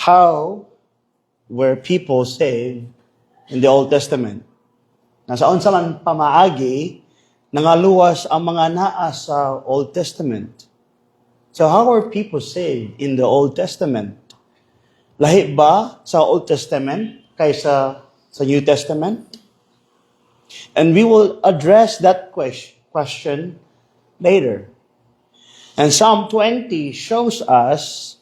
how were people saved in the Old Testament? Nasaon sa man pamaagi, nangaluwas ang mga naa sa Old Testament. So how are people saved in the Old Testament? Lahi ba sa Old Testament kaysa sa New Testament? And we will address that question later. And Psalm 20 shows us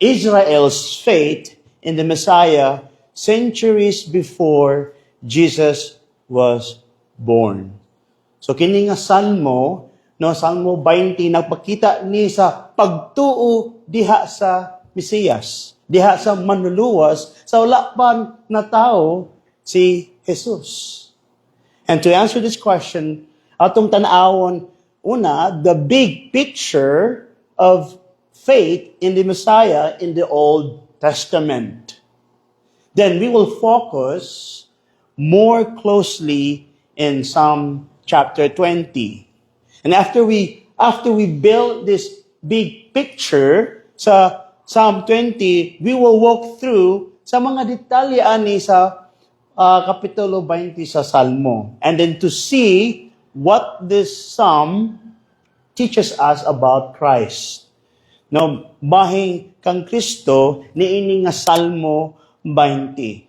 Israel's faith in the Messiah centuries before Jesus was born. So kini nga Salmo, Salmo 20 nagpakita ni sa pagtuo diha sa Mesiyas, diha sa manluluwas sa wala pa na tao si Jesus. And to answer this question, atong tan-awon una the big picture of faith in the Messiah in the Old Testament. Then we will focus more closely in Psalm chapter 20. And after we build this big picture sa Psalm 20, we will walk through sa mga detalye ani sa Kapitulo 20 sa Salmo. And then to see what this psalm teaches us about Christ. No, bahing kang Kristo niini nga Salmo 20.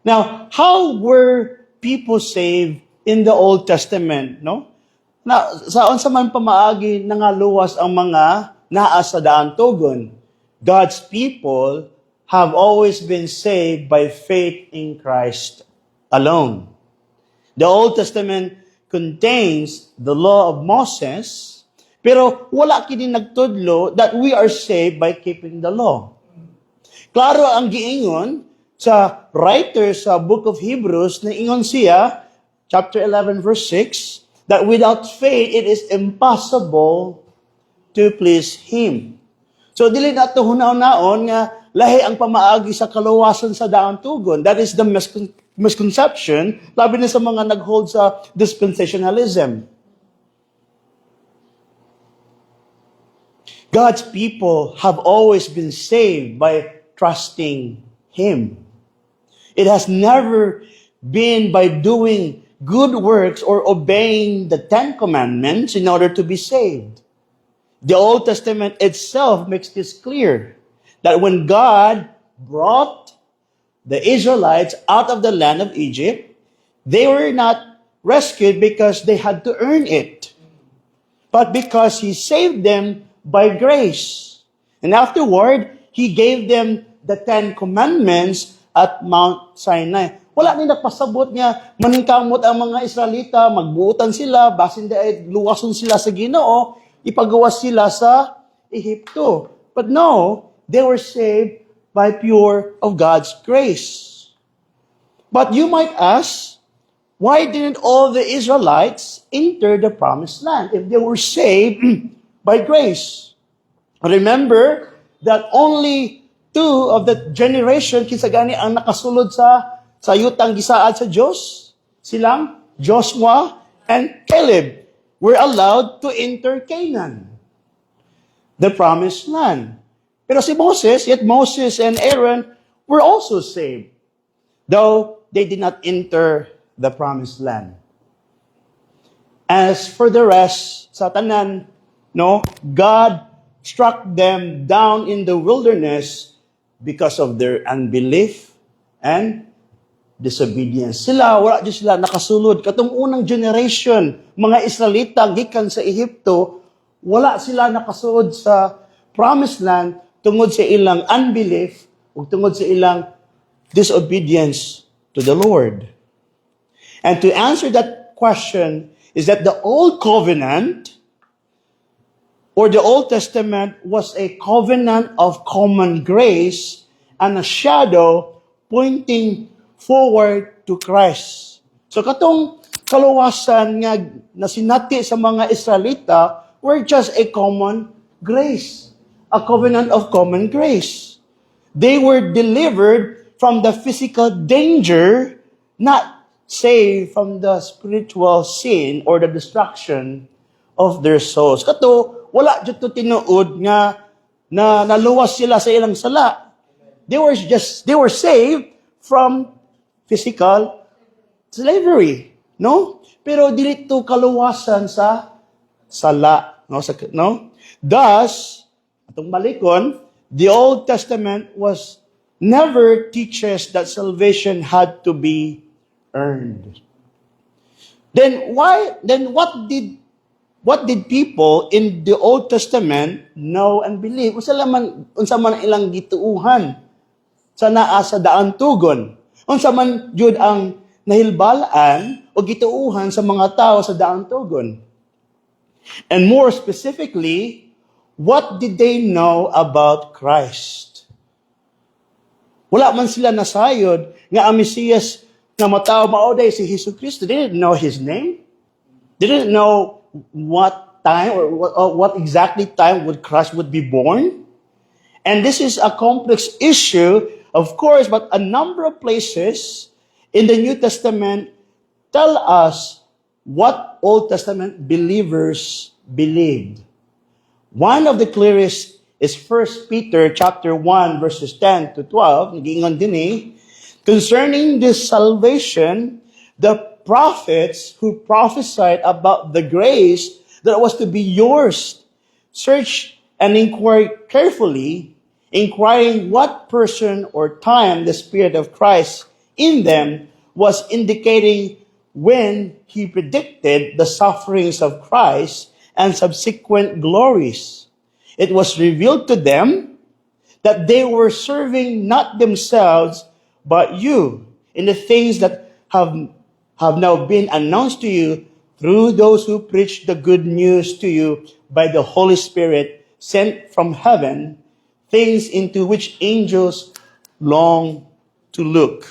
Now, how were people saved in the Old Testament, no? Na saon sa man pamaagi nangaluwas ang mga naa sa daan tugon. God's people have always been saved by faith in Christ alone. The Old Testament contains the law of Moses, pero wala kini nagtudlo that we are saved by keeping the law. Klaro ang giingon sa writer sa book of Hebrews na ingon siya, chapter 11 verse 6, that without faith it is impossible to please Him. So dili nato hunaw-naon nga lahi ang pamaagi sa kaluwasan sa daang tugon. That is the misconception, labi na sa mga naghold sa dispensationalism. God's people have always been saved by trusting Him. It has never been by doing good works or obeying the Ten Commandments in order to be saved. The Old Testament itself makes this clear, that when God brought the Israelites out of the land of Egypt, they were not rescued because they had to earn it, but because He saved them by grace. And afterward, He gave them the Ten Commandments at Mount Sinai. Wala ni nagpasabot nga maningkamot ang mga Israelita, magbuutan sila, basin ay luwason sila sa Ginoo, ipagawas sila sa Ehipto. But no, they were saved by pure of God's grace. But you might ask, why didn't all the Israelites enter the promised land if they were saved by grace? Remember that only 2 of the generation kisagani ang nakasulod sa yutang gisaad sa Diyos. Silang Joshua and Caleb were allowed to enter Canaan, the promised land. Pero si Moses, yet Moses and Aaron were also saved, though they did not enter the promised land. As for the rest, sa tanan, God struck them down in the wilderness because of their unbelief and disobedience. Wala dyan sila nakasulod. Katong unang generation, mga Israelita, gikan sa Ehipto, wala sila nakasulod sa promised land tungod sa ilang unbelief o tungod sa ilang disobedience to the Lord. And to answer that question is that the Old Covenant or the Old Testament was a covenant of common grace and a shadow pointing forward to Christ. So katong kaluwasan nga nasinati sa mga Israelita were just a common grace, a covenant of common grace. They were delivered from the physical danger, not saved from the spiritual sin or the destruction of their souls. Kato, wala dito tinuod nga na naluwas sila sa ilang sala. They were saved from physical slavery, no? Pero dili to kaluwasan sa sala, no? Thus, atong balikon, the Old Testament was never teaches that salvation had to be earned. Then what did people in the Old Testament know and believe? Unsa man ilang gituuhan sa naa sa daan tugon. Unsa man jud ang nahilbalaan o gituuhan sa mga tao sa daan tugon. And more specifically, what did they know about Christ? Wala man sila nasayod nga ang Mesiyas nga matao maoday si Jesucristo. They didn't know His name. They didn't know what time or what exactly time would Christ would be born. And this is a complex issue, of course, but a number of places in the New Testament tell us what Old Testament believers believed. One of the clearest is 1 Peter chapter 1 verses 10 to 12. Nagiingon din concerning this salvation, the prophets who prophesied about the grace that was to be yours search and inquire carefully, inquiring what person or time the Spirit of Christ in them was indicating when He predicted the sufferings of Christ and subsequent glories. It was revealed to them that they were serving not themselves, but you, in the things that have now been announced to you through those who preach the good news to you by the Holy Spirit sent from heaven, things into which angels long to look.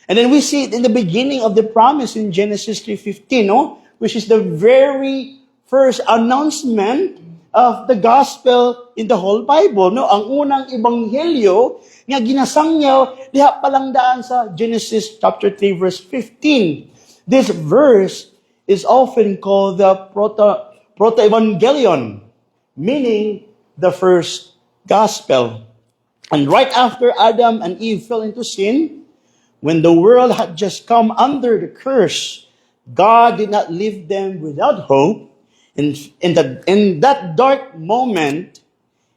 And then we see it in the beginning of the promise in Genesis 3:15, which is the very first announcement of the gospel in the whole Bible. Ang unang ebanghelyo nga ginasangyaw diha palang daan sa Genesis chapter 3 verse 15. This verse is often called the proto-evangelion, meaning the first gospel. And right after Adam and Eve fell into sin, when the world had just come under the curse, God did not leave them without hope. In that dark moment,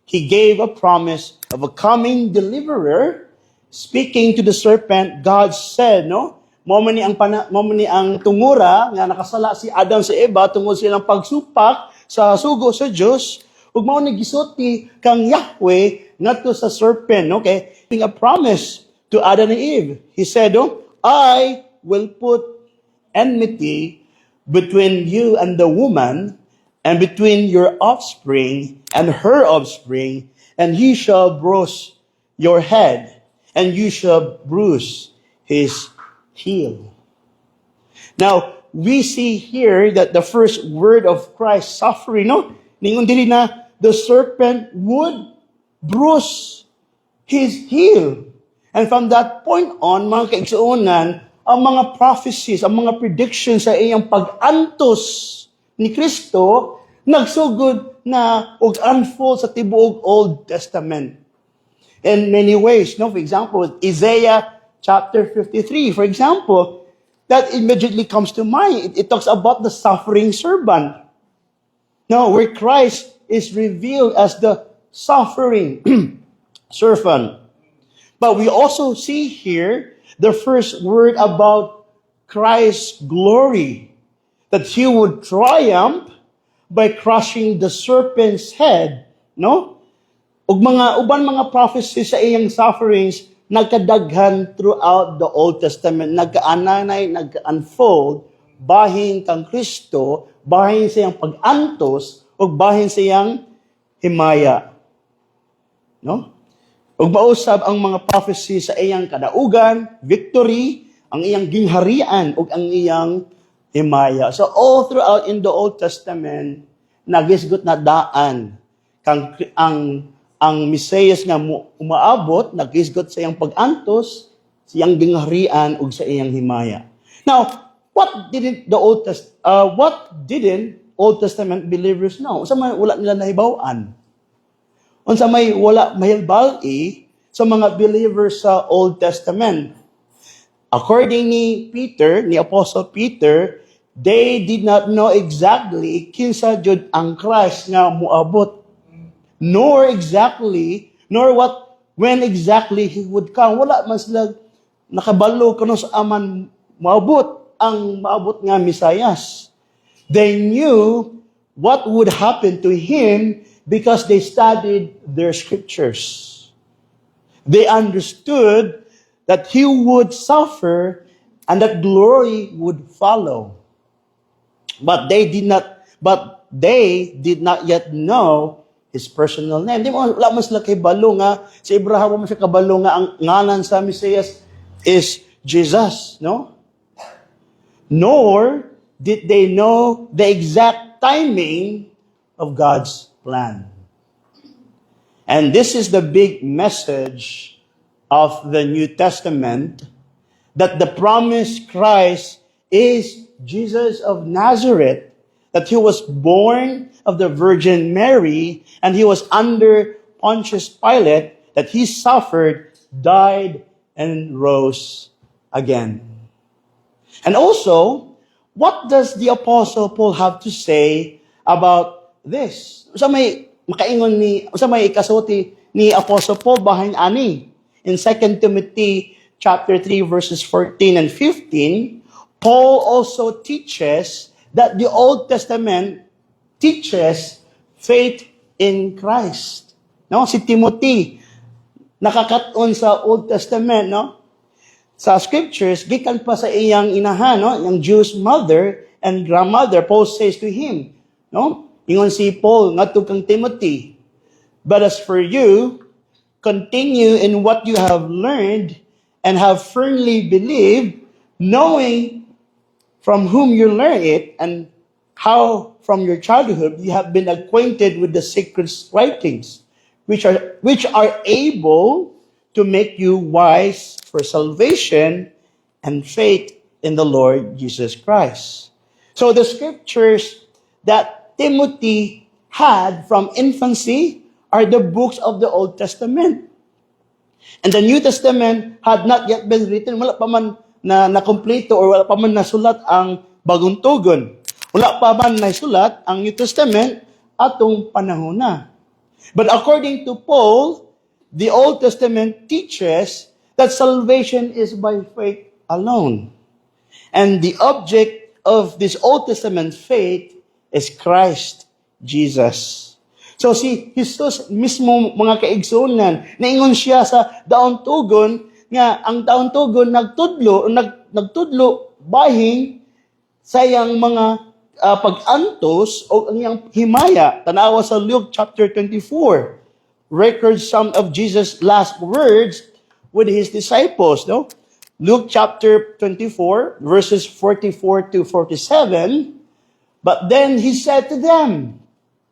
He gave a promise of a coming deliverer. Speaking to the serpent, God said, mo man ni ang tungura nga nakasala si Adam sa Eva tungod silang pagsupak sa sugo sa Dios, ug mao ni gisulti kang Yahweh ngadto sa serpent, okay? Giving a promise to Adam and Eve. He said, I will put enmity between you and the woman, and between your offspring and her offspring, and he shall bruise your head, and you shall bruise his heel. Now, we see here that the first word of Christ's suffering, ningon dili na the serpent would bruise his heel. And from that point on, mga kaigsuonan, ang mga prophecies, ang mga predictions sa iyang pag-antos ni Kristo, nagsugod na og unfold sa tibuok Old Testament. In many ways, for example, Isaiah chapter 53, for example, that immediately comes to mind. It talks about the suffering servant. Where Christ is revealed as the suffering servant. But we also see here the first word about Christ's glory, that He would triumph by crushing the serpent's head, Ug uban mga prophecies sa iyang sufferings nagkadaghan throughout the Old Testament, nagkaananay, nagka-unfold bahin kang Kristo, bahin sa iyang pag-antos ug bahin sa iyang himaya. Ug mausab ang mga prophecies sa iyang kadaugan, victory, ang iyang gingharian ug ang iyang himaya. So all throughout in the Old Testament, nagisgot na daan kang ang Mesiyas nga umaabot, nagisgot sa iyang pag-antos, sa iyang gingharian ug sa iyang himaya. Now, what didn't Old Testament believers know? Unsa may wala nila nahibaw-an? Unsa may wala mahilbal sa mga believers sa Old Testament. According ni Apostle Peter, they did not know exactly kinsa jud ang Christ nga muabot, nor when exactly he would come. Wala man sila nakabalo kuno sa aman maabot nga Mesias. They knew what would happen to him because they studied their scriptures. They understood that he would suffer and that glory would follow. But they did not yet know his personal name. Di mo, wala man sila kay balo nga, si Abraham mo siya kabalo nga ang ngalan sa Mesias is Jesus, no? Nor did they know the exact timing of God's plan. And this is the big message of the New Testament, that the promised Christ is Jesus of Nazareth, that he was born of the Virgin Mary, and he was under Pontius Pilate, that he suffered, died, and rose again. And also, what does the Apostle Paul have to say about this? Usa may ikasulti ni Apostle Paul bahin ani. In 2 Timothy chapter 3 verses 14 and 15, Paul also teaches that the Old Testament teaches faith in Christ. No, si Timothy nakakaton sa Old Testament, no? Sa scriptures, gikan pa sa iyang inahan, no? Yung Jewish mother and grandmother, Paul says to him, no? Ingon si Paul ngadto kang Timothy, but as for you, continue in what you have learned and have firmly believed, knowing from whom you learn it and how from your childhood you have been acquainted with the sacred writings, which are able to make you wise for salvation and faith in the Lord Jesus Christ. So the scriptures that Timothy had from infancy are the books of the Old Testament. And the New Testament had not yet been written. Wala pa man na kompleto or wala pa man nasulat ang Bagong Tugon. Wala pa man nasulat ang New Testament atong panahon na. But according to Paul, the Old Testament teaches that salvation is by faith alone. And the object of this Old Testament faith is Christ Jesus. So si Jesus mismo, mga kaigsunan, naingon siya sa daon tugon nga ang daon tugon nagtudlo bahing sa iyang mga pag-antos o ang iyang himaya. Tanawa sa Luke chapter 24, records some of Jesus' last words with his disciples, no? Luke chapter 24, verses 44 to 47. But then he said to them,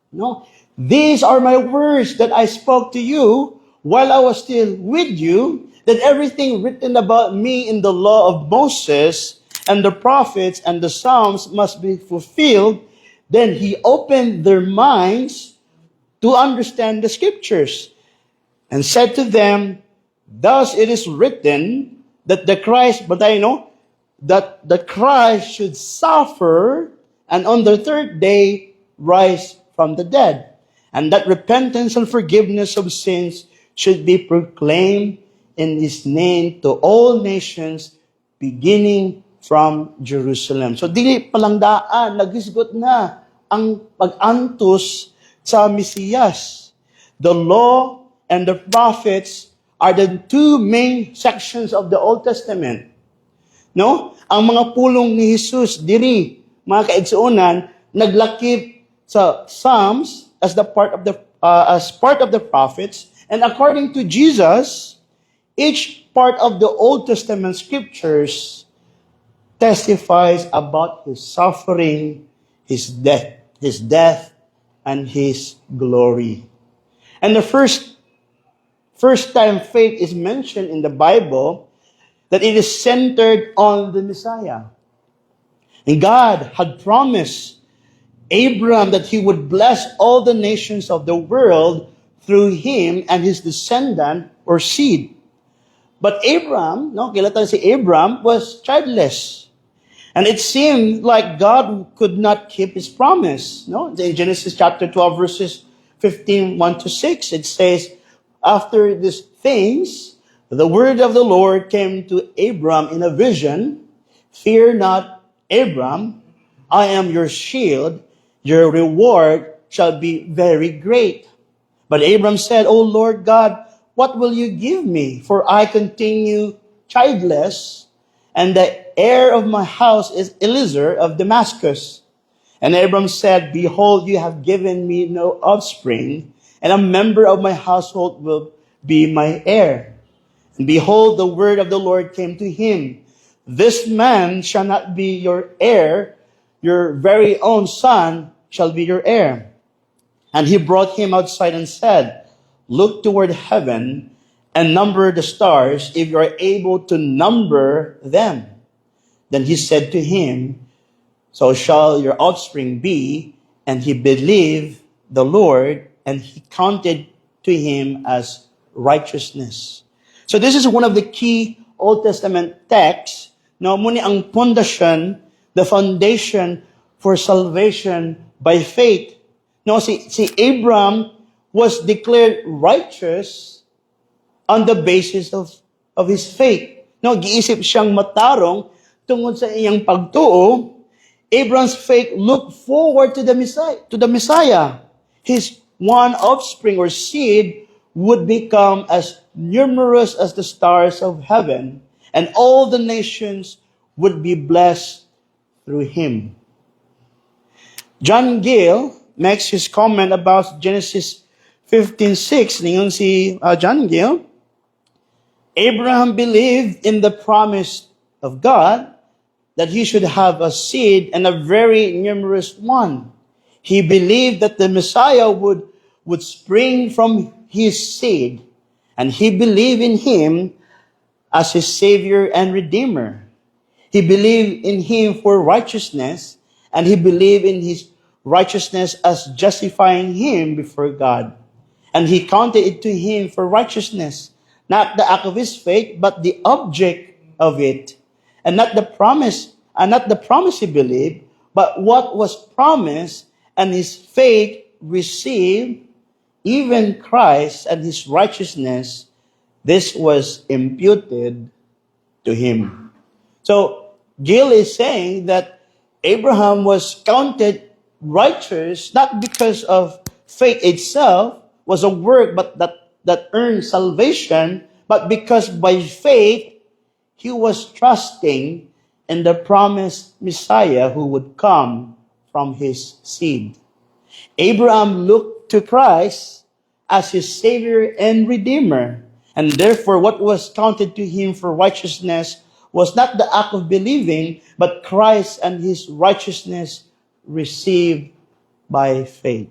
no, these are my words that I spoke to you while I was still with you, that everything written about me in the law of Moses and the prophets and the Psalms must be fulfilled. Then he opened their minds to understand the scriptures and said to them, thus it is written that the Christ should suffer and on the third day rise from the dead, and that repentance and forgiveness of sins should be proclaimed in his name to all nations, beginning from Jerusalem. So dili palangdaan, nagisgot na ang pag-antos sa Mesiyas. The law and the prophets are the two main sections of the Old Testament. No? Ang mga pulong ni Jesus diri, mga kaigsuonan, naglakip sa Psalms as part of the prophets, and according to Jesus, each part of the Old Testament scriptures testifies about his suffering, his death, and his glory. And the first time faith is mentioned in the Bible, that it is centered on the Messiah. And God had promised Abraham that he would bless all the nations of the world through him and his descendant, or seed. But Abram, no, kilala si Abram, was childless. And it seemed like God could not keep his promise. No? In Genesis chapter 12, verses 15, 1 to 6, it says, after these things, the word of the Lord came to Abram in a vision. Fear not, Abram, I am your shield. Your reward shall be very great. But Abram said, O Lord God, what will you give me? For I continue childless, and the heir of my house is Eliezer of Damascus. And Abram said, behold, you have given me no offspring, and a member of my household will be my heir. And behold, the word of the Lord came to him. This man shall not be your heir, your very own son shall be your heir. And he brought him outside and said, look toward heaven and number the stars, if you are able to number them. Then he said to him, so shall your offspring be. And he believed the Lord, and he counted to him as righteousness. So this is one of the key Old Testament texts. No, muni ang pundasyon, the foundation for salvation by faith. No, si Abram was declared righteous on the basis of his faith. No, giisip siyang matarong tungod sa iyang pagtuo. Abram's faith looked forward to the Messiah. His one offspring or seed would become as numerous as the stars of heaven, and all the nations would be blessed through him. John Gill makes his comment about Genesis 15:6. Ningon si John Gill, Abraham believed in the promise of God that he should have a seed, and a very numerous one. He believed that the Messiah would spring from his seed, and he believed in him as his Savior and Redeemer. He believed in him for righteousness, and he believed in his righteousness as justifying him before God. And he counted it to him for righteousness, not the act of his faith, but the object of it. And not the promise he believed, but what was promised, and his faith received, even Christ and his righteousness, this was imputed to him. So Gill is saying that Abraham was counted righteous not because of faith itself was a work but that earned salvation, but because by faith he was trusting in the promised Messiah who would come from his seed. Abraham looked to Christ as his Savior and Redeemer, and therefore what was counted to him for righteousness was not the act of believing, but Christ and his righteousness received by faith.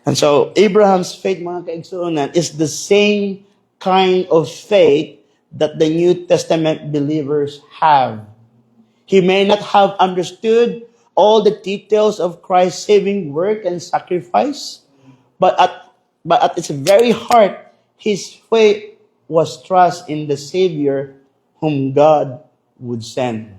And so Abraham's faith, mga kaigsuonan, is the same kind of faith that the New Testament believers have. He may not have understood all the details of Christ's saving work and sacrifice, but at its very heart, his faith was trust in the Savior whom God would send.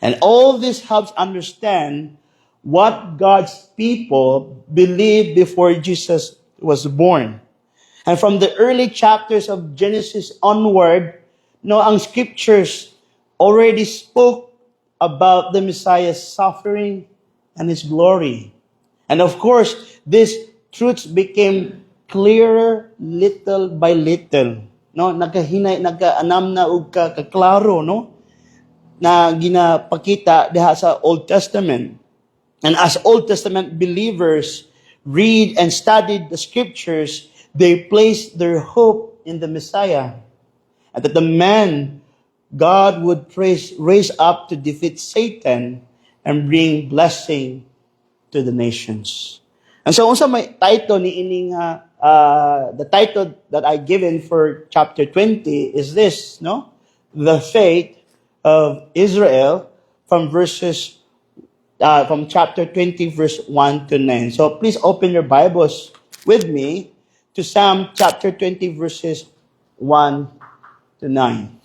And all this helps understand what God's people believed before Jesus was born. And from the early chapters of Genesis onward, ang scriptures already spoke about the Messiah's suffering and his glory. And of course, these truths became clearer little by little. Nagkaanam na ug kaklaro, na ginapakita diha sa Old Testament. And as Old Testament believers read and studied the scriptures, they placed their hope in the Messiah, and that the man God would raise up to defeat Satan and bring blessing to the nations. And so, unsa may title ni ining the title that I given for chapter 20 is this, the faith of Israel, from chapter 20, verse 1 to 9. So please open your Bibles with me to Psalm chapter 20, verses 1 to 9.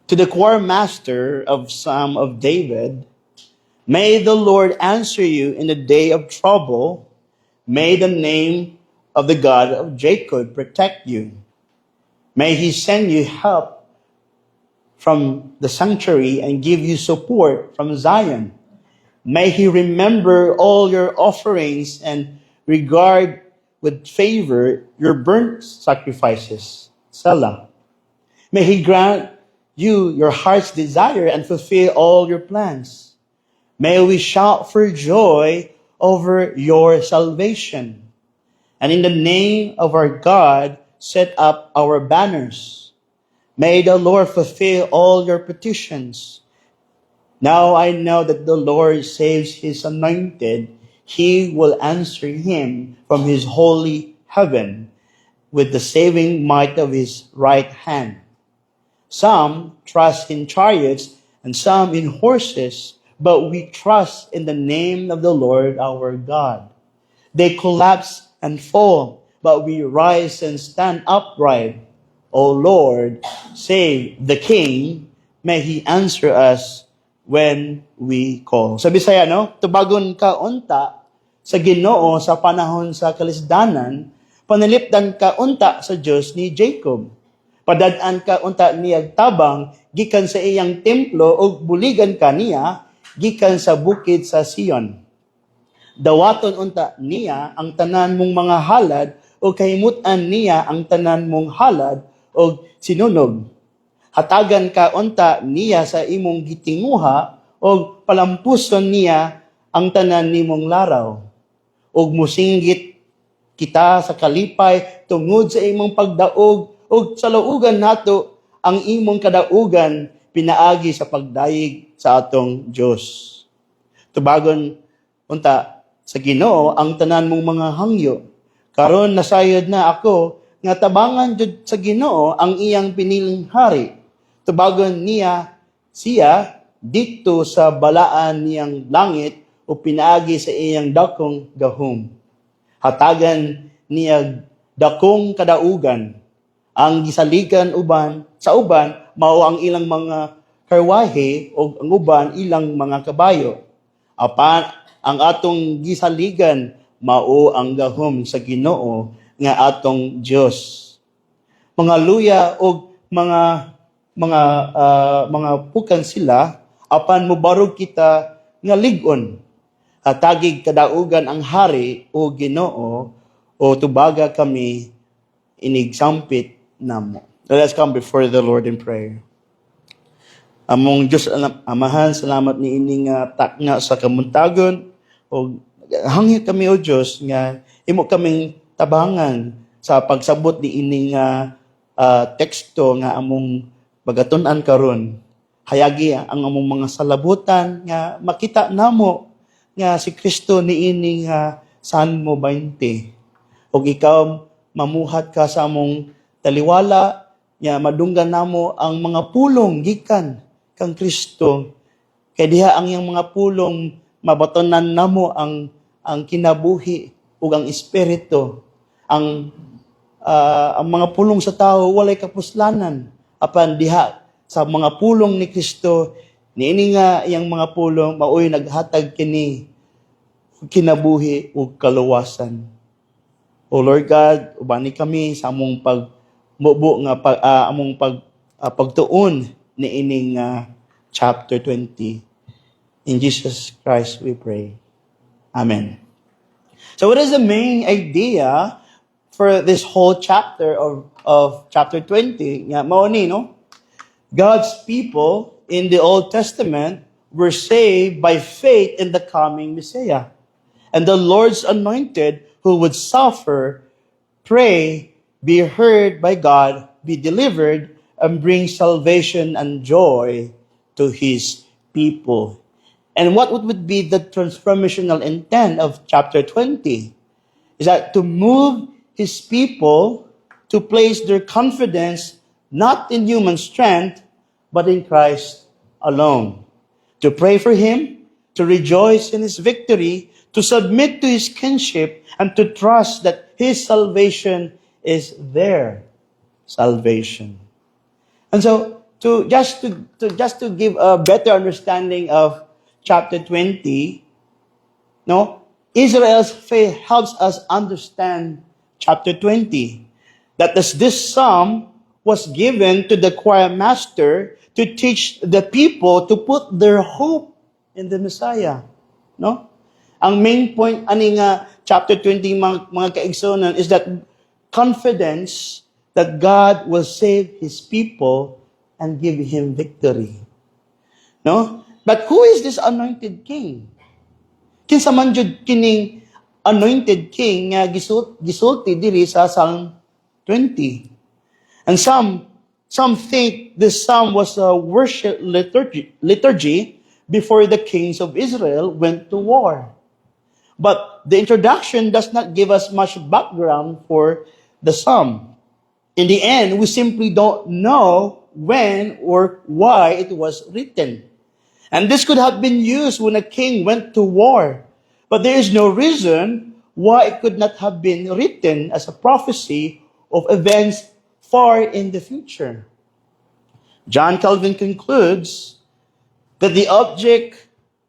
To the choir master of Psalm of David, may the Lord answer you in the day of trouble. May the name of the God of Jacob protect you. May he send you help from the sanctuary and give you support from Zion. May he remember all your offerings and regard with favor your burnt sacrifices. Selah. May he grant you your heart's desire and fulfill all your plans. May we shout for joy over your salvation. And in the name of our God, set up our banners. May the Lord fulfill all your petitions. Now I know that the Lord saves his anointed. He will answer him from his holy heaven with the saving might of his right hand. Some trust in chariots and some in horses, but we trust in the name of the Lord our God. They collapse and fall, but we rise and stand upright. O Lord, save the King. May he answer us when we call. Sa Bisaya, no? Tubagon ka unta sa Ginoo sa panahon sa kalisdanan, panalipdan ka unta sa Diyos ni Jacob. Padadaan ka unta niyag tabang gikan sa iyang templo ug buligan ka niya gikan sa bukid sa Sion. Dawaton unta niya ang tanan mong mga halad o kahimutan niya ang tanan mong halad o sinunog. Hatagan ka unta niya sa imong gitinguha o palampuson niya ang tanan nimong laraw. O musinggit kita sa kalipay tungod sa imong pagdaog o sa laugan nato ang imong kadaugan pinaagi sa pagdayeg sa atong Dios. Tubagon unta sa Ginoo ang tanan mong mga hangyo. Karon nasayod na ako nga tabangan jud sa Ginoo ang iyang piniling hari. Tubagon niya siya dito sa balaan niyang langit o pinaagi sa iyang dakong gahom. Hatagan niya dakong kadaugan. Ang gisaligan uban sa uban mao ang ilang mga karwahe o ang uban ilang mga kabayo. Apan ang atong gisaligan mao ang gahom sa Ginoo nga atong Dios. Mga luya o mga pukan sila apan mobarog kita nga lig-on. Hatagig kadaugan ang hari o Ginoo o tubaga kami inigsampit namo. Let us come before the Lord in prayer. Among Diyos Amahan, salamat ni ining takna sa kamuntagon o hangyo kami o Diyos nga imo kaming tabangan sa pagsabot ni ining teksto nga among bagatun-an karon. Hayagi ang among mga salabutan nga makita namo nga si Kristo ni ining Salmo 20. Og ikaw mamuhat ka sa among taliwala nga madunggan namo ang mga pulong gikan kang Kristo. Kay diha ang iyang mga pulong mabatonan namo ang kinabuhi ug ang espiritu. Ang mga pulong sa tao walay kapuslanan. Apan diha sa mga pulong ni Kristo niini nga iyang mga pulong maoy naghatag kini kinabuhi ug kaluwasan. O Lord God, ubani kami sa among pagmubo nga pagtuon ni ining chapter 20. In Jesus Christ we pray. Amen. So what is the main idea for this whole chapter of chapter 20? Nga mao ni no? God's people in the Old Testament were saved by faith in the coming Messiah. And the Lord's anointed who would suffer, pray, be heard by God, be delivered, and bring salvation and joy to his people. And what would be the transformational intent of chapter 20? Is that to move his people to place their confidence not in human strength, but in Christ alone. To pray for him, to rejoice in his victory, to submit to His kinship, and to trust that His salvation is their salvation. And so, to give a better understanding of chapter 20, no, Israel's faith helps us understand chapter 20. That this psalm was given to the choir master to teach the people to put their hope in the Messiah. No? Ang main point ani nga chapter 20 mga kaigsoon is that confidence that God will save His people and give Him victory. No? But who is this anointed king? Kinsa man jud kining anointed king nga gisulti diri sa Psalm 20. And some think this psalm was a worship liturgy before the kings of Israel went to war. But the introduction does not give us much background for the psalm. In the end, we simply don't know when or why it was written. And this could have been used when a king went to war. But there is no reason why it could not have been written as a prophecy of events far in the future. John Calvin concludes that the object,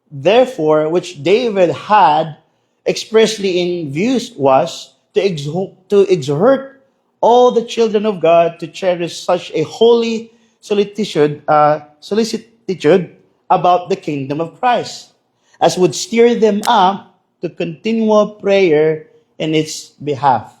therefore, which David had expressly in view was to exhort all the children of God to cherish such a holy solicitude about the kingdom of Christ, as would steer them up to continual prayer in its behalf.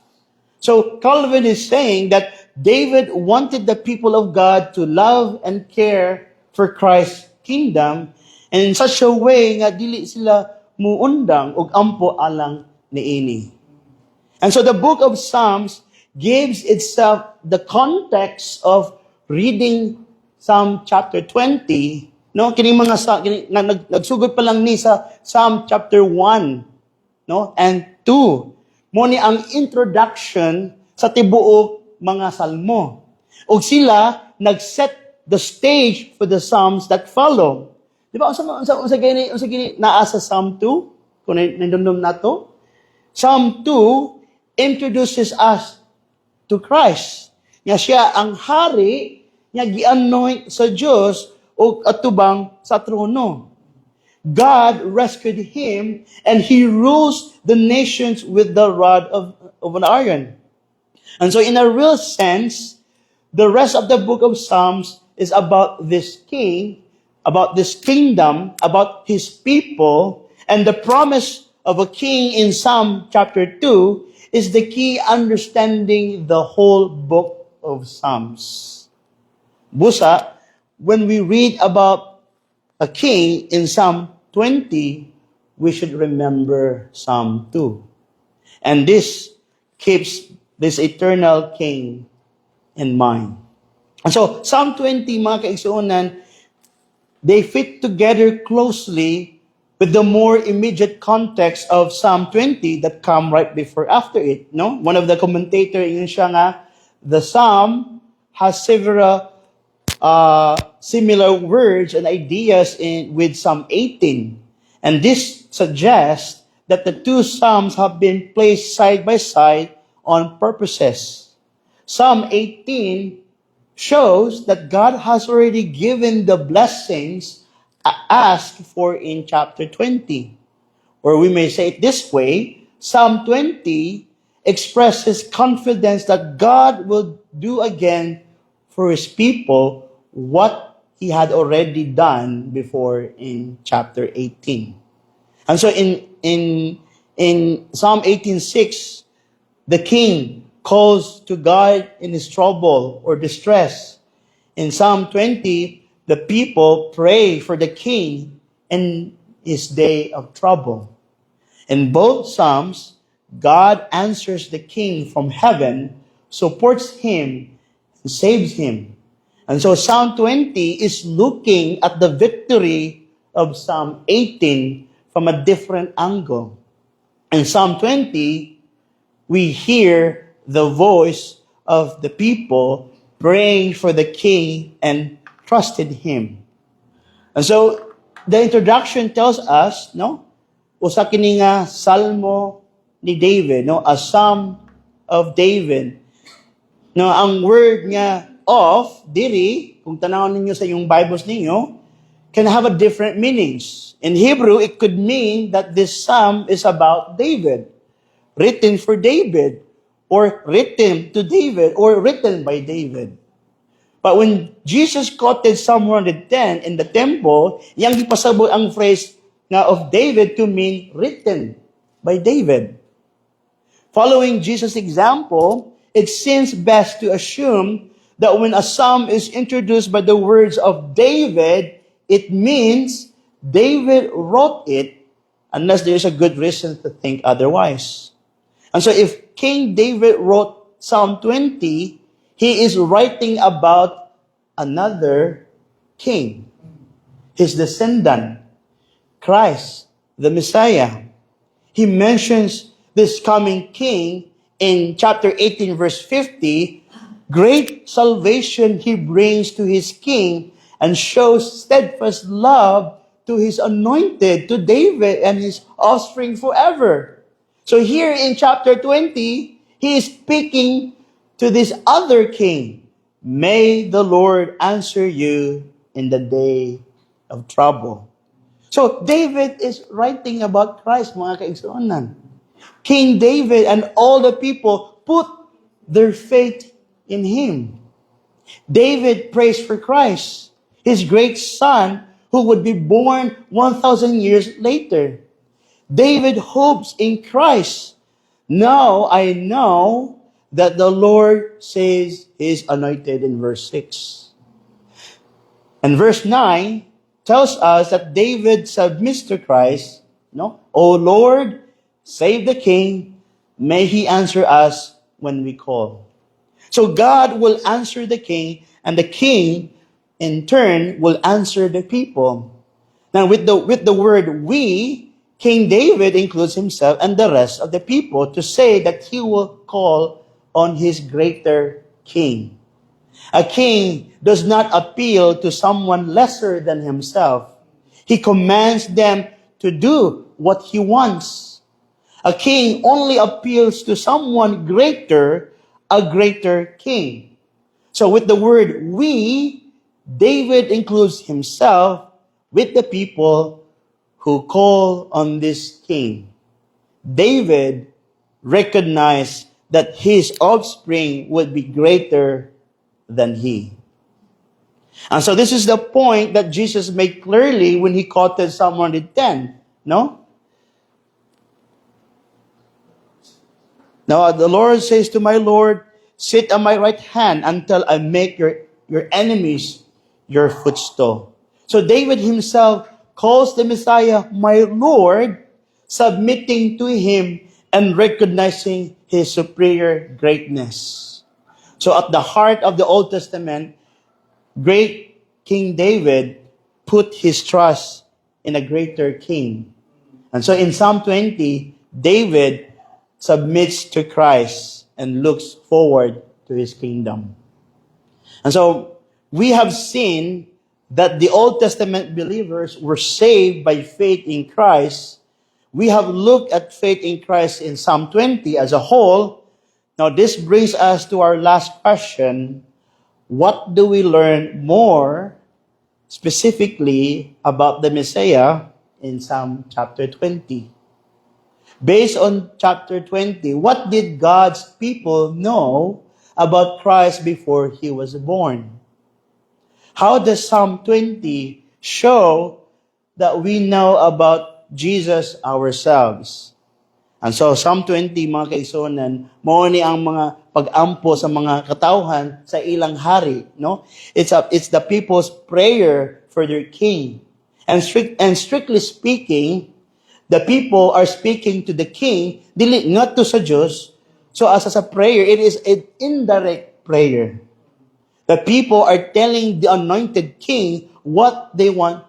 So Calvin is saying that David wanted the people of God to love and care for Christ's kingdom, and in such a way nga dili sila muundang og ampo alang niini. And so the book of Psalms gives itself the context of reading Psalm chapter 20. No, kining mga nagsugod pa lang ni sa Psalm chapter 1, no, and 2. Mo ni ang introduction sa tibuok mga salmo. Ug sila nagset the stage for the psalms that follow. Di ba unsa gini naa sa Psalm 2? Kung nindumdum nato, Psalm 2 introduces us to Christ. Nga siya ang hari nga gi-anoint sa Dios o atubang sa trono. God rescued him and He rules the nations with the rod of an iron. And so in a real sense, the rest of the book of Psalms is about this king, about this kingdom, about His people, and the promise of a king in Psalm chapter 2 is the key understanding the whole book of Psalms. Busa, when we read about a king in Psalm 20, we should remember Psalm 2. And this keeps this eternal king in mind. And so, Psalm 20, mga kaigsuonan, they fit together closely with the more immediate context of Psalm 20 that come right before after it. No? One of the commentators, yun siya nga, the Psalm has several similar words and ideas with Psalm 18. And this suggests that the two Psalms have been placed side by side on purposes. Psalm 18 shows that God has already given the blessings asked for in chapter 20. Or we may say it this way, Psalm 20 expresses confidence that God will do again for His people what He had already done before in chapter 18. And so in Psalm 18:6, the king calls to God in his trouble or distress. In Psalm 20, the people pray for the king in his day of trouble. In both Psalms, God answers the king from heaven, supports him, and saves him. And so Psalm 20 is looking at the victory of Psalm 18 from a different angle. In Psalm 20, we hear the voice of the people praying for the king and trusted him. And so the introduction tells us, no, usa kini nga salmo ni David, no? A psalm of David. No, ang word nga of diri, kung tanawon ninyo sa yung Bibles ninyo, can have a different meanings. In Hebrew, it could mean that this psalm is about David, written for David, or written to David, or written by David. But when Jesus quoted Psalm 110 in the temple, yang gipasabot ang phrase nga of David to mean written by David. Following Jesus' example, it seems best to assume that when a psalm is introduced by the words of David, it means David wrote it, unless there is a good reason to think otherwise. And so if King David wrote Psalm 20, he is writing about another king, his descendant, Christ, the Messiah. He mentions this coming king in chapter 18, verse 50. Great salvation he brings to his king and shows steadfast love to his anointed, to David and his offspring forever. So here in chapter 20, he is speaking to this other king. May the Lord answer you in the day of trouble. So David is writing about Christ, mga kaigsuonan. King David and all the people put their faith in him. David prays for Christ, his great son who would be born 1,000 years later. David hopes in Christ. Now I know that the Lord says he is anointed in verse 6. And verse 9 tells us that David submits to Christ. No? O Lord, save the king. May he answer us when we call. So God will answer the king, and the king, in turn, will answer the people. Now, with the word we, King David includes himself and the rest of the people to say that he will call on his greater king. A king does not appeal to someone lesser than himself. He commands them to do what he wants. A king only appeals to someone greater, a greater king. So with the word we, David includes himself with the people who call on this king. David recognized that his offspring would be greater than he. And so this is the point that Jesus made clearly when he quoted Psalm 110. No? Now the Lord says to my Lord, sit on my right hand until I make your enemies your footstool. So David himself calls the Messiah my Lord, submitting to him and recognizing his superior greatness. So at the heart of the Old Testament, great King David put his trust in a greater king. And so in Psalm 20, David submits to Christ and looks forward to his kingdom. And so we have seen that the Old Testament believers were saved by faith in Christ. We have looked at faith in Christ in Psalm 20 as a whole. Now this brings us to our last question. What do we learn more specifically about the Messiah in Psalm chapter 20? Based on chapter 20, what did God's people know about Christ before he was born? How does Psalm 20 show that we know about Jesus ourselves? And so Psalm 20, mga kaisonan, mao ni ang mga pag-ampo sa mga katawhan sa ilang hari, no? It's the people's prayer for their king. And strictly speaking, the people are speaking to the king, dili not to sa Diyos. So as a prayer, it is an indirect prayer. The people are telling the anointed king what they want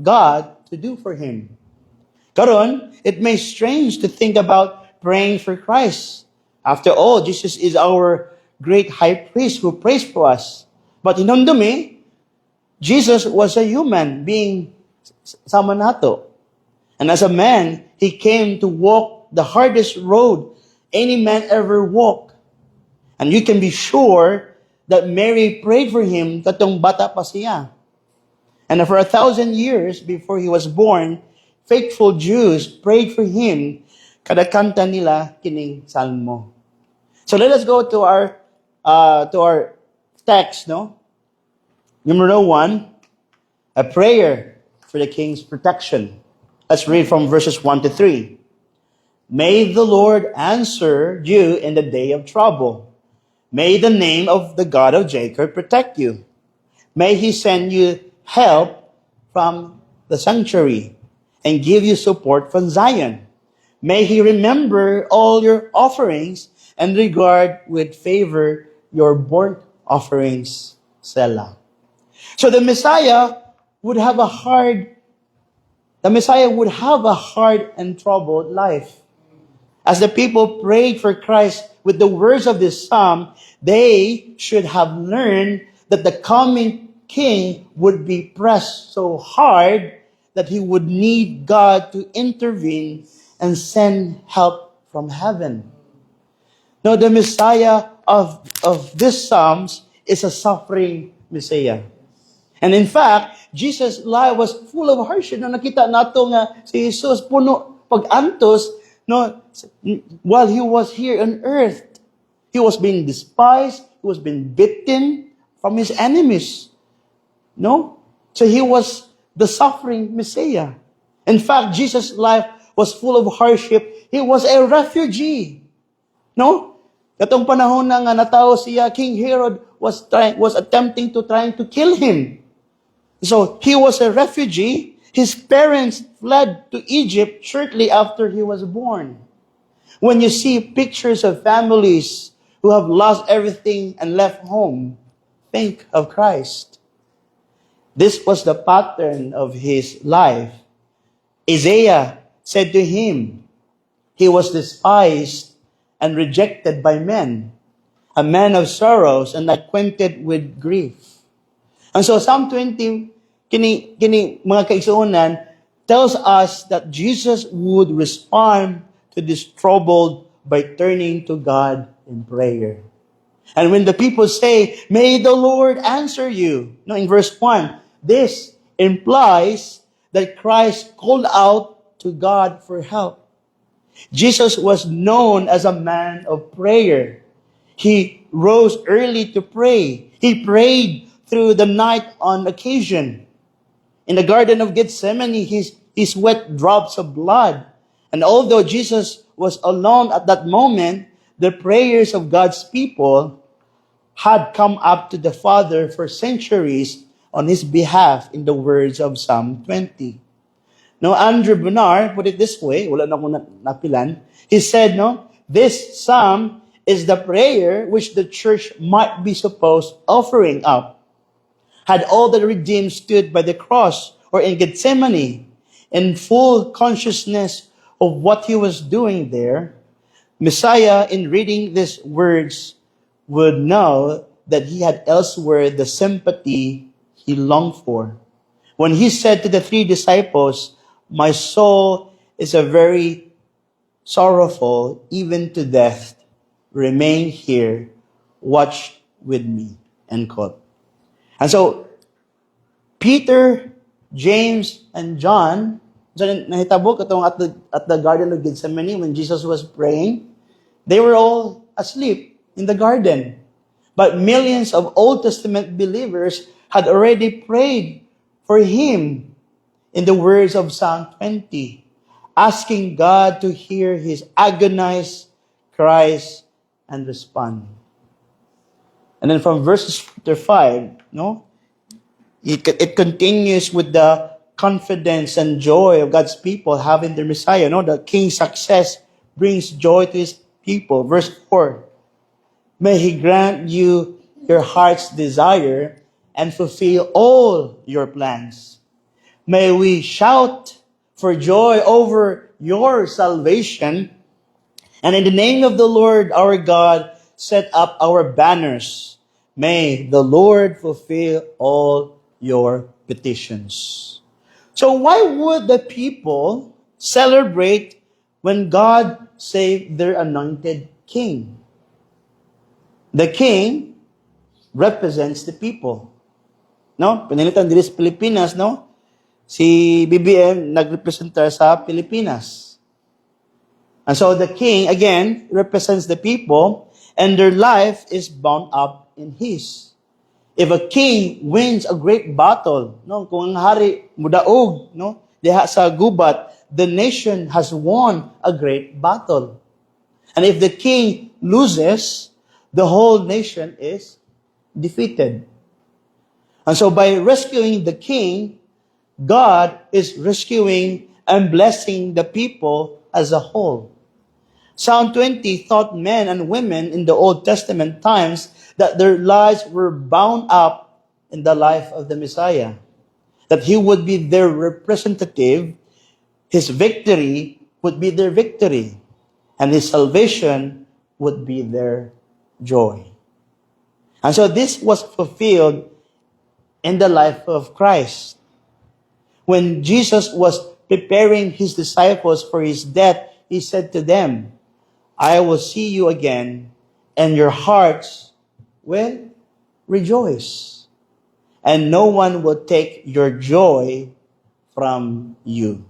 God to do for him. Karon, it may strange to think about praying for Christ. After all, Jesus is our great high priest who prays for us. But inondumi, Jesus was a human being sama nato. And as a man, he came to walk the hardest road any man ever walked. And you can be sure that Mary prayed for him katong bata pa siya. And for 1,000 years before he was born, faithful Jews prayed for him. Kada kanta nila kining salmo. So let us go to our text, no? Number 1, a prayer for the king's protection. Let's read from verses 1 to 3. May the Lord answer you in the day of trouble. May the name of the God of Jacob protect you. May he send you help from the sanctuary and give you support from Zion. May he remember all your offerings and regard with favor your burnt offerings. Selah. So the Messiah would have a hard and troubled life. As the people prayed for Christ with the words of this psalm, they should have learned that the coming king would be pressed so hard that he would need God to intervene and send help from heaven. Now, the Messiah of this Psalms is a suffering Messiah. And in fact, Jesus' life was full of hardship. No, nakita nato nga si Jesus puno pag-antos, no, while he was here on earth. He was being despised, he was being beaten from his enemies. No? So he was the suffering Messiah. In fact, Jesus' life was full of hardship. He was a refugee. No? Katong panahon na nga natao siya, King Herod was attempting to kill him. So he was a refugee. His parents fled to Egypt shortly after he was born. When you see pictures of families who have lost everything and left home, think of Christ. This was the pattern of his life. Isaiah said to him, he was despised and rejected by men, a man of sorrows and acquainted with grief. And so Psalm 20, kini mga kaigsuonan, tells us that Jesus would respond to this trouble by turning to God in prayer. And when the people say, may the Lord answer you, no, in verse 1, this implies that Christ called out to God for help. Jesus was known as a man of prayer. He rose early to pray. He prayed through the night on occasion. In the Garden of Gethsemane, he sweat drops of blood. And although Jesus was alone at that moment, the prayers of God's people had come up to the Father for centuries on his behalf in the words of Psalm 20. Now, Andrew Bonar put it this way, wala na akong napilan. He said, no, this psalm is the prayer which the church might be supposed offering up. Had all the redeemed stood by the cross or in Gethsemane in full consciousness of what he was doing there, Messiah, in reading these words, would know that he had elsewhere the sympathy he longed for. When he said to the 3 disciples, my soul is a very sorrowful, even to death. Remain here, watch with me. End quote. And so, Peter, James, and John, so nahitabo katong at the Garden of Gethsemane when Jesus was praying, they were all asleep in the garden. But millions of Old Testament believers had already prayed for him in the words of Psalm 20, asking God to hear his agonized cries and respond. And then from verses 5, no, it continues with the confidence and joy of God's people having their Messiah. No, the king's success brings joy to his people. Verse 4, may he grant you your heart's desire and fulfill all your plans. May we shout for joy over your salvation. And in the name of the Lord our God, set up our banners. May the Lord fulfill all your petitions. So why would the people celebrate when God saved their anointed king. The king represents the people. No? Pinilitan diri sa Pilipinas, no? Si BBM nagrepresenta sa Pilipinas. And so the king, again, represents the people, and their life is bound up in his. If a king wins a great battle, no, kung ang hari mudaog, no, diha sa gubat, the nation has won a great battle. And if the king loses, the whole nation is defeated. And so by rescuing the king, God is rescuing and blessing the people as a whole. Psalm 20 taught men and women in the Old Testament times that their lives were bound up in the life of the Messiah. That he would be their representative, his victory would be their victory, and his salvation would be their joy. And so this was fulfilled in the life of Christ. When Jesus was preparing his disciples for his death, he said to them, I will see you again, and your hearts will rejoice. And no one will take your joy from you.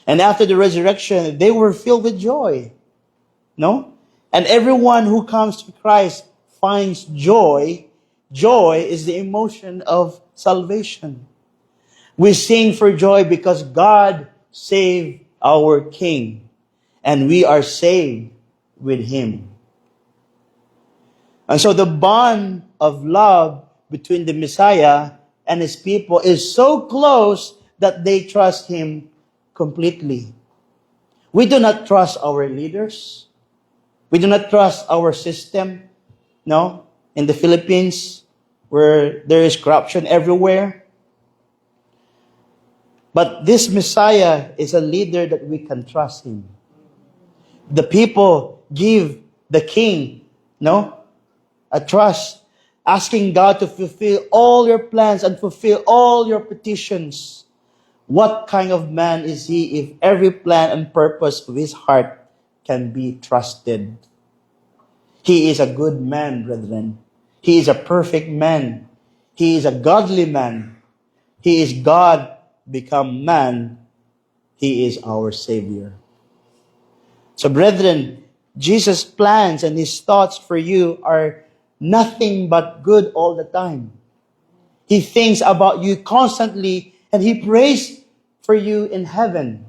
And after the resurrection, they were filled with joy. No? And everyone who comes to Christ finds joy. Joy is the emotion of salvation. We sing for joy because God saved our King. And we are saved with him. And so the bond of love between the Messiah and his people is so close that they trust him completely. We do not trust our leaders. We do not trust our system. No? In the Philippines, where there is corruption everywhere. But this Messiah is a leader that we can trust him. The people give the king, a trust, asking God to fulfill all your plans and fulfill all your petitions. What kind of man is he if every plan and purpose of his heart can be trusted? He is a good man, brethren. He is a perfect man. He is a godly man. He is God become man. He is our Savior. So, brethren, Jesus' plans and his thoughts for you are nothing but good all the time. He thinks about you constantly, and he prays for you in heaven.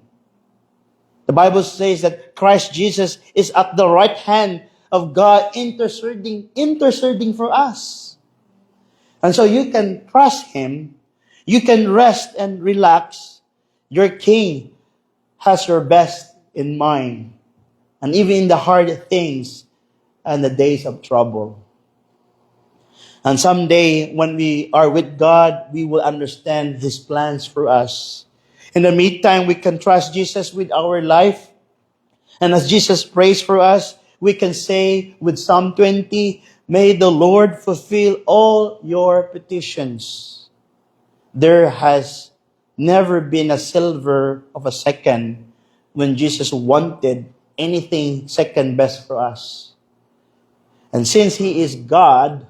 The Bible says that Christ Jesus is at the right hand of God interceding for us. And so you can trust him. You can rest and relax. Your King has your best in mind. And even in the hard things and the days of trouble. And someday, when we are with God, we will understand his plans for us. In the meantime, we can trust Jesus with our life. And as Jesus prays for us, we can say with Psalm 20, may the Lord fulfill all your petitions. There has never been a silver of a second when Jesus wanted anything second best for us. And since he is God,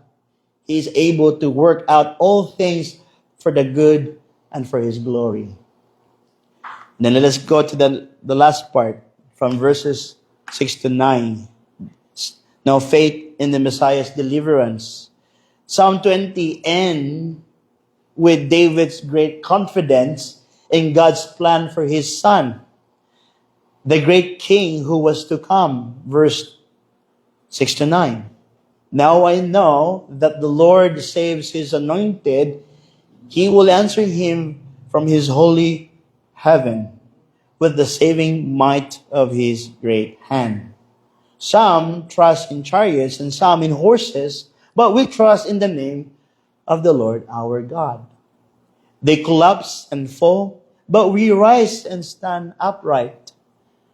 he is able to work out all things for the good and for his glory. Then let us go to the last part from verses 6 to 9. Now faith in the Messiah's deliverance. Psalm 20 ends with David's great confidence in God's plan for his son, the great king who was to come. Verse 6 to 9. Now I know that the Lord saves his anointed. He will answer him from his holy heaven with the saving might of his great hand. Some trust in chariots and some in horses, but we trust in the name of the Lord our God. They collapse and fall, but we rise and stand upright.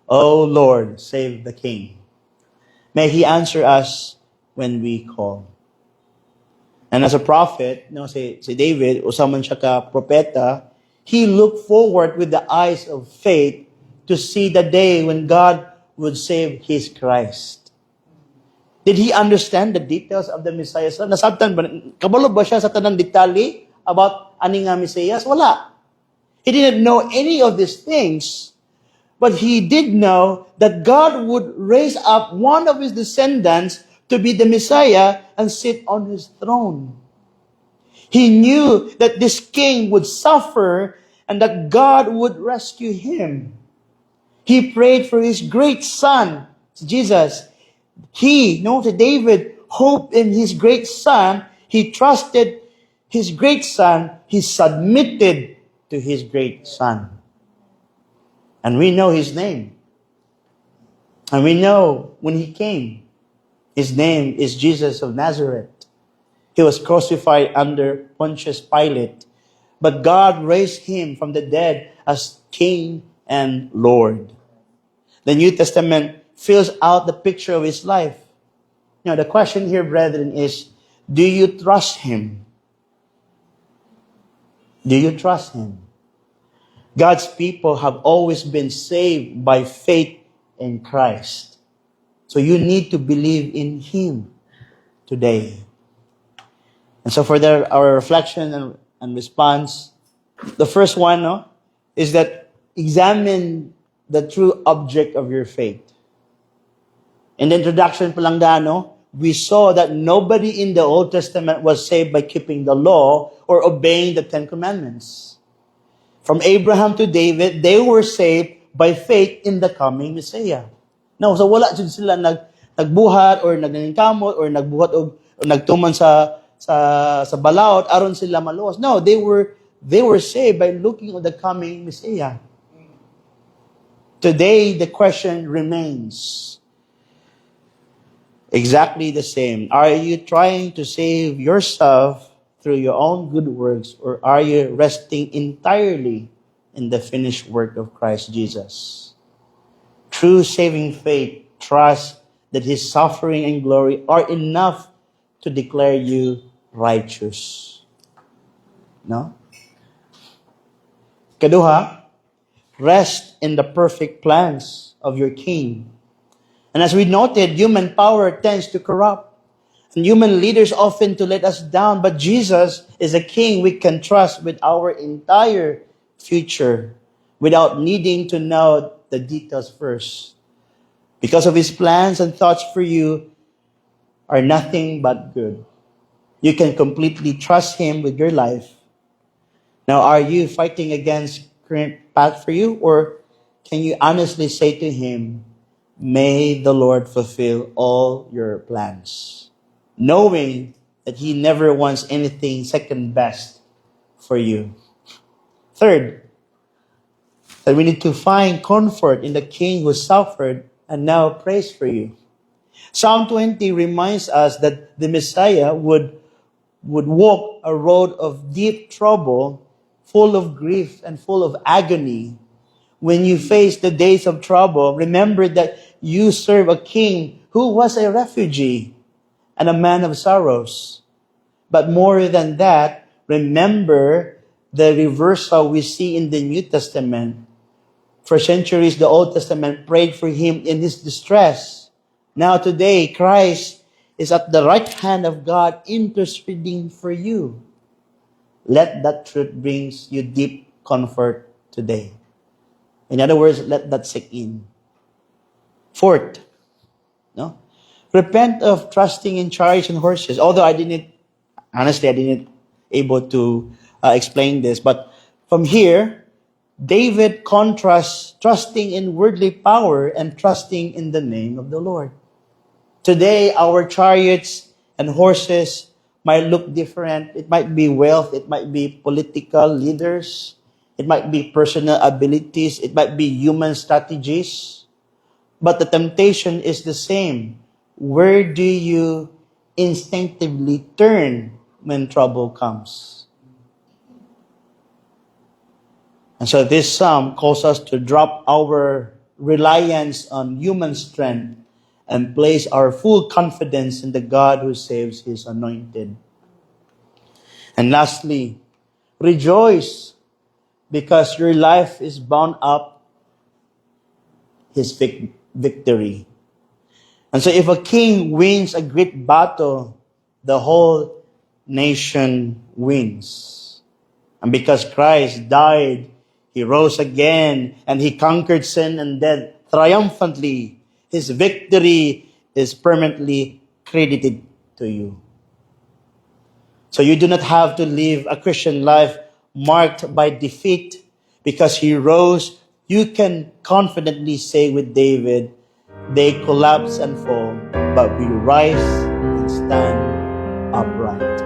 O Lord, save the King. May he answer us when we call. And as a prophet, si David, usa man siya ka propeta, He looked forward with the eyes of faith to see the day when God would save His Christ. Did he understand the details of the Messiah? Nasabtan ba? Kabalo ba siya sa tanang detalye about ani nga Messiah? Wala. He didn't know any of these things. But he did know that God would raise up one of his descendants to be the Messiah and sit on his throne. He knew that this king would suffer and that God would rescue him. He prayed for his great son, Jesus. David hoped in his great son. He trusted his great son. He submitted to his great son. And we know his name. And we know when he came, his name is Jesus of Nazareth. He was crucified under Pontius Pilate. But God raised him from the dead as King and Lord. The New Testament fills out the picture of his life. The question here, brethren, is, do you trust him? Do you trust him? God's people have always been saved by faith in Christ. So you need to believe in him today. And so for our reflection and response, the first one is that examine the true object of your faith. In the introduction pa lang we saw that nobody in the Old Testament was saved by keeping the law or obeying the Ten Commandments. From Abraham to David, they were saved by faith in the coming Messiah. Now, so wala sila nagbuhat or nagningkamot or nagbuhat o nagtuman sa balaod aron sila maluwas. No, they were saved by looking on the coming Messiah. Today, the question remains exactly the same. Are you trying to save yourself through your own good works, or are you resting entirely in the finished work of Christ Jesus? True saving faith trusts that his suffering and glory are enough to declare you righteous. No? Kaduha, rest in the perfect plans of your King. And as we noted, human power tends to corrupt. And human leaders often to let us down. But Jesus is a King we can trust with our entire future without needing to know the details first. Because of his plans and thoughts for you are nothing but good. You can completely trust him with your life. Now, are you fighting against current path for you? Or can you honestly say to him, may the Lord fulfill all your plans, knowing that he never wants anything second best for you. Third, that we need to find comfort in the King who suffered and now prays for you. Psalm 20 reminds us that the Messiah would walk a road of deep trouble, full of grief and full of agony. When you face the days of trouble, remember that you serve a King who was a refugee and a man of sorrows. But more than that, remember the reversal we see in the New Testament. For centuries, the Old Testament prayed for him in his distress. Now today, Christ is at the right hand of God interceding for you. Let that truth bring you deep comfort today. In other words, let that sink in. Fourth, repent of trusting in chariots and horses. Although I didn't able to explain this. But from here, David contrasts trusting in worldly power and trusting in the name of the Lord. Today, our chariots and horses might look different. It might be wealth. It might be political leaders. It might be personal abilities. It might be human strategies. But the temptation is the same. Where do you instinctively turn when trouble comes? And so this psalm calls us to drop our reliance on human strength and place our full confidence in the God who saves his anointed. And lastly, rejoice because your life is bound up his victory. And so if a king wins a great battle, the whole nation wins. And because Christ died, he rose again, and he conquered sin and death triumphantly, his victory is permanently credited to you. So you do not have to live a Christian life marked by defeat. Because he rose, you can confidently say with David, they collapse and fall, but we rise and stand upright.